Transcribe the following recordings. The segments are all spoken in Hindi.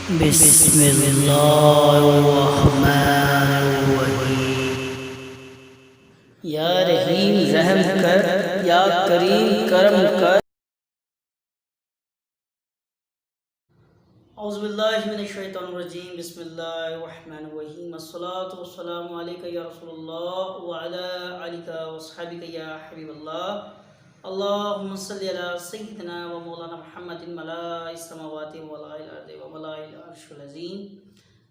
बिस्मिल्लाहिर्रहमानिर्रहीम। या रहीम रहम कर, या करीम करम कर। औज़ुबिल्लाहि मिनश्शैतानिर्रजीम। बिस्मिल्लाहिर्रहमानिर्रहीम। अस्सलातु वस्सलामु अलैका या रसूलल्लाह व अला आलिका व अस्हाबिका या हबीबल्लाह। अल्लाहुम्मा सल्लि अला सय्यिदिना व मौलाना मुहम्मदिन मलाइस समावाति व मलाइल अर्दि व मलाइल अर्शिल अज़ीम।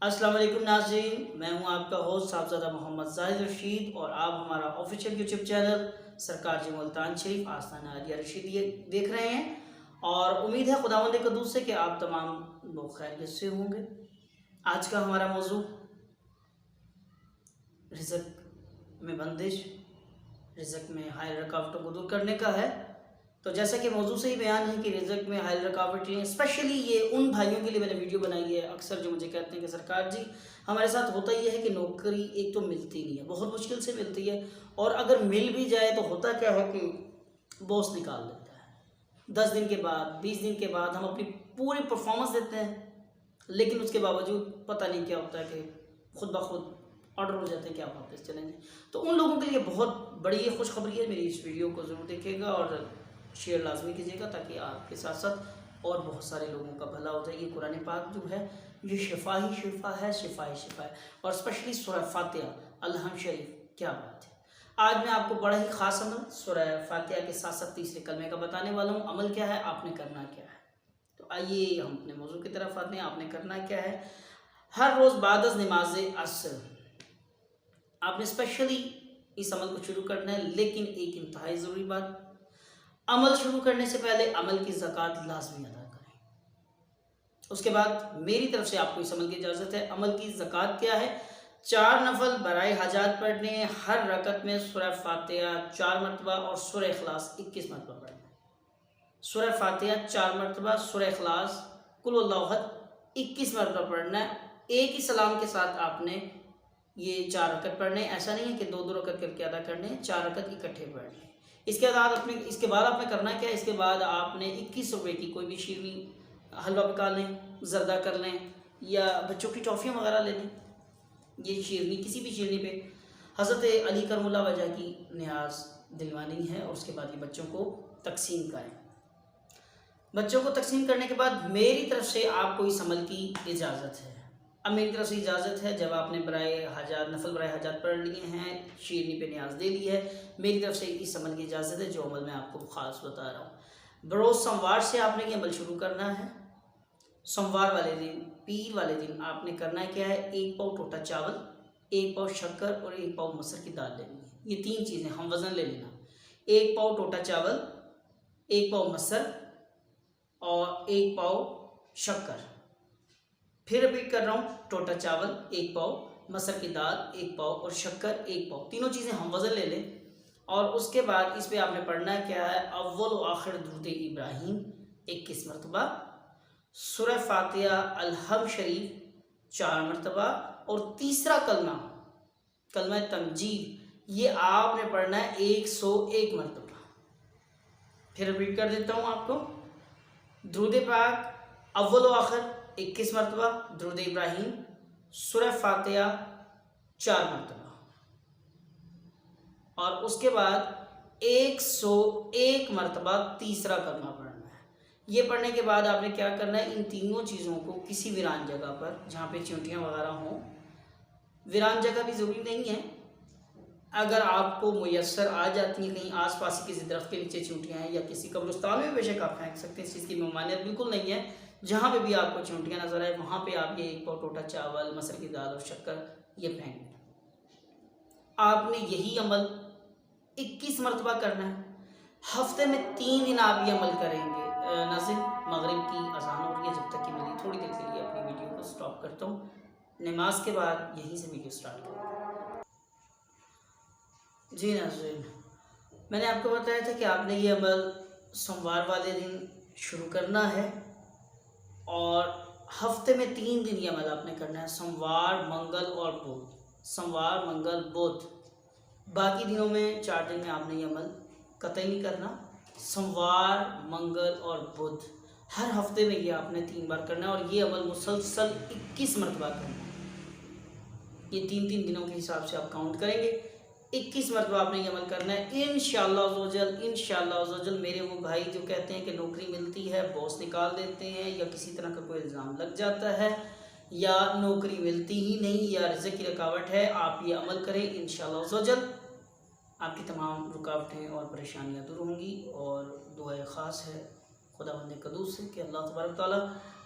अस्सलाम वालेकुम नाज़रीन, मैं हूं आपका होस्ट साहबजादा मोहम्मद ज़ाहिद रशीद और आप हमारा ऑफिशियल यूट्यूब चैनल सरकार जी मुल्तान शरीफ आस्थाना आलिया रशीदी देख रहे हैं और उम्मीद है खुदावंद कद्दूस से कि आप तमाम लोग खैरियत से होंगे। आज का हमारा मौजू रिज़्क़ में बंदिश, रिज़्क़ में हायल रुकावटों को दूर करने का है। तो जैसा कि मौजू से ही बयान है कि रिज़्क़ में हायल रुकावटें, स्पेशली ये उन भाइयों के लिए मैंने वीडियो बनाई है अक्सर जो मुझे कहते हैं कि सरकार जी हमारे साथ होता ये है कि नौकरी एक तो मिलती नहीं है, बहुत मुश्किल से मिलती है, और अगर मिल भी जाए तो होता क्या है कि बॉस निकाल देता है। 10 दिन के बाद, 20 दिन के बाद हम अपनी पूरी परफॉर्मेंस देते हैं, लेकिन उसके बावजूद पता नहीं क्या होता है कि खुद ब खुद ऑर्डर हो जाते हैं कि आप वापस चलें जाएं। तो उन लोगों के लिए बहुत बड़ी ये खुशखबरी है। मेरी इस वीडियो को ज़रूर देखिएगा और शेयर लाजमी कीजिएगा ताकि आपके साथ साथ और बहुत सारे लोगों का भला हो जाए। ये कुरान पाक जो है ये शिफा ही शिफा है, शिफा ही शिफा है, और स्पेशली सूरह फातिहा अल-हम शरीफ, क्या बात है। आज मैं आपको बड़ा ही ख़ास अमल सूरह फातिहा के साथ साथ तीसरे कलमे का बताने वाला हूँ। अमल क्या है, आपने करना क्या है। तो आइए हम अपने मौजू की तरफ आते हैं। आपने करना क्या है, हर रोज़ बाद नमाज असर आपने स्पेशली इस अमल को शुरू करना है। लेकिन एक इंतहाई ज़रूरी बात, अमल शुरू करने से पहले अमल की ज़कात लाजमी अदा करें। उसके बाद मेरी तरफ से आपको इस अमल की इजाज़त है। अमल की ज़कात क्या है, 4 नफल बराए हाजात पढ़ने, हर रकत में सूरह फातिहा 4 मरतबा और सूरह इखलास 21 मरतबा पढ़ना। सूरह फातिहा 4 मरतबा, सूरह इखलास कुल हुवल्लाहु अहद 21 मरतबा पढ़ना है। एक ही सलाम के साथ आपने ये 4 रकत पढ़ने। ऐसा नहीं है कि 2-2 रकत करके अदा करने, 4 रकत इकट्ठे पढ़ने। इसके बाद आपने करना क्या है, इसके बाद आपने 21 रुपये की कोई भी शीरनी हलवा पका लें, जर्दा कर लें, या बच्चों की टॉफ़ियाँ वगैरह ले लें। ये शीरनी किसी भी शीरनी पे हज़रत अली करमुल्लाह वजह की न्याज दिलवानी है और उसके बाद ये बच्चों को तकसीम करें। बच्चों को तकसीम करने के बाद मेरी तरफ से आपको इस अमल की इजाज़त है। अब मेरी तरफ से इजाज़त है, जब आपने बराए हाजात नफल बराए हाजात पढ़ लिए हैं, शीरनी पे न्याज दे ली है, मेरी तरफ से इस अमल की इजाज़त है जो अमल मैं आपको ख़ास बता रहा हूँ। बरोज़ सोमवार से आपने ये अमल शुरू करना है। सोमवार वाले दिन, पीर वाले दिन आपने करना है क्या है, 1 पाव टोटा चावल, 1 पाव शक्कर और 1 पाव मसर की दाल लेनी है। ये 3 चीज़ें हम वज़न ले लेना, 1 पाव टोटा चावल, 1 पाव मसर और 1 पाव शक्कर। फिर रिपीट कर रहा हूँ, टोटा चावल 1 पाव, मसर की दाल 1 पाव और शक्कर 1 पाव, तीनों चीज़ें हम वज़न ले लें। और उसके बाद इस पे आपने पढ़ना क्या है, अव्वल व आखिर दुरूद इब्राहीम 21 मरतबा, सूरह फातिहा अल-हम शरीफ 4 मरतबा, और तीसरा कलमा कलमा तमजीद ये आपने पढ़ना है 101 मरतबा। फिर रिपीट कर देता हूँ आपको, दुरूद पाक अव्वल व आखिर 21 मरतबा, दुरूद इब्राहीम, सूरह फातिहा 4 मरतबा, और उसके बाद 101 मरतबा तीसरा कलमा पढ़ना है। ये पढ़ने के बाद आपने क्या करना है, इन तीनों चीज़ों को किसी वीरान जगह पर जहाँ पे चींटियाँ वगैरह हों, वीरान जगह भी ज़रूरी नहीं है, अगर आपको मुयस्सर आ जाती हैं कहीं आस पास किसी दरख्त के नीचे चींटियाँ हैं या किसी कब्रिस्तान में बेशक आप फेंक सकते हैं, इस चीज़ की ममानियत बिल्कुल नहीं है। जहाँ पे भी आपको चींटियाँ नजर आए वहाँ पे आप ये 1 पाव टोटा चावल, मसर की दाल और शक्कर ये फेंक। आपने यही अमल 21 मरतबा करना है। हफ्ते में 3 दिन आप ये अमल करेंगे। नाज़रीन, मगरिब की अज़ान हो रही है, जब तक कि मैं थोड़ी देर के लिए अपनी वीडियो को स्टॉप करता हूँ, नमाज के बाद यहीं से वीडियो स्टार्ट करेंगे। जी नाज़रीन, मैंने आपको बताया था कि आपने ये अमल सोमवार वाले दिन शुरू करना है और हफ्ते में 3 दिन ये अमल आपने करना है, सोमवार, मंगल और बुध। सोमवार, मंगल, बुध, बाकी दिनों में 4 दिन में आपने ये अमल कतई नहीं करना। सोमवार, मंगल और बुध हर हफ्ते में ये आपने 3 बार करना है और ये अमल मुसलसल 21 मरतबा करना है। ये 3-3 दिनों के हिसाब से आप काउंट करेंगे, 21 मरतबा आपने ये अमल करना है। इंशाअल्लाह मेरे वो भाई जो कहते हैं कि नौकरी मिलती है, बॉस निकाल देते हैं, या किसी तरह का कोई इल्ज़ाम लग जाता है, या नौकरी मिलती ही नहीं, या रिज़्क़ की रुकावट है, आप ये अमल करें। इंशाअल्लाह आपकी तमाम रुकावटें और परेशानियाँ दूर होंगी। और दुआ ख़ास है खुदावंद क़ुद्दूस से कि अल्लाह तबारक तआला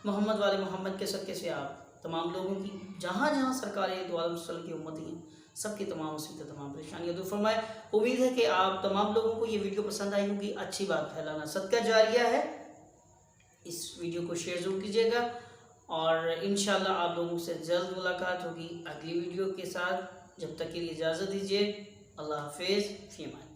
मोहम्मद वाले मोहम्मद के सदक़े से आप तमाम लोगों की जहाँ जहाँ सरकार दो आलम वसल्लम की उम्मत हैं सबकी तमाम मुसीबतें तमाम परेशानियाँ दूर फरमाए। उम्मीद है कि आप तमाम लोगों को ये वीडियो पसंद आई होगी। अच्छी बात फैलाना सदका जारिया है। इस वीडियो को शेयर ज़रूर कीजिएगा और इंशाल्लाह आप लोगों से जल्द मुलाकात होगी अगली वीडियो के साथ। जब तक के लिए इजाज़त दीजिए। अल्लाह हाफ़िज़। फ़ी अमान।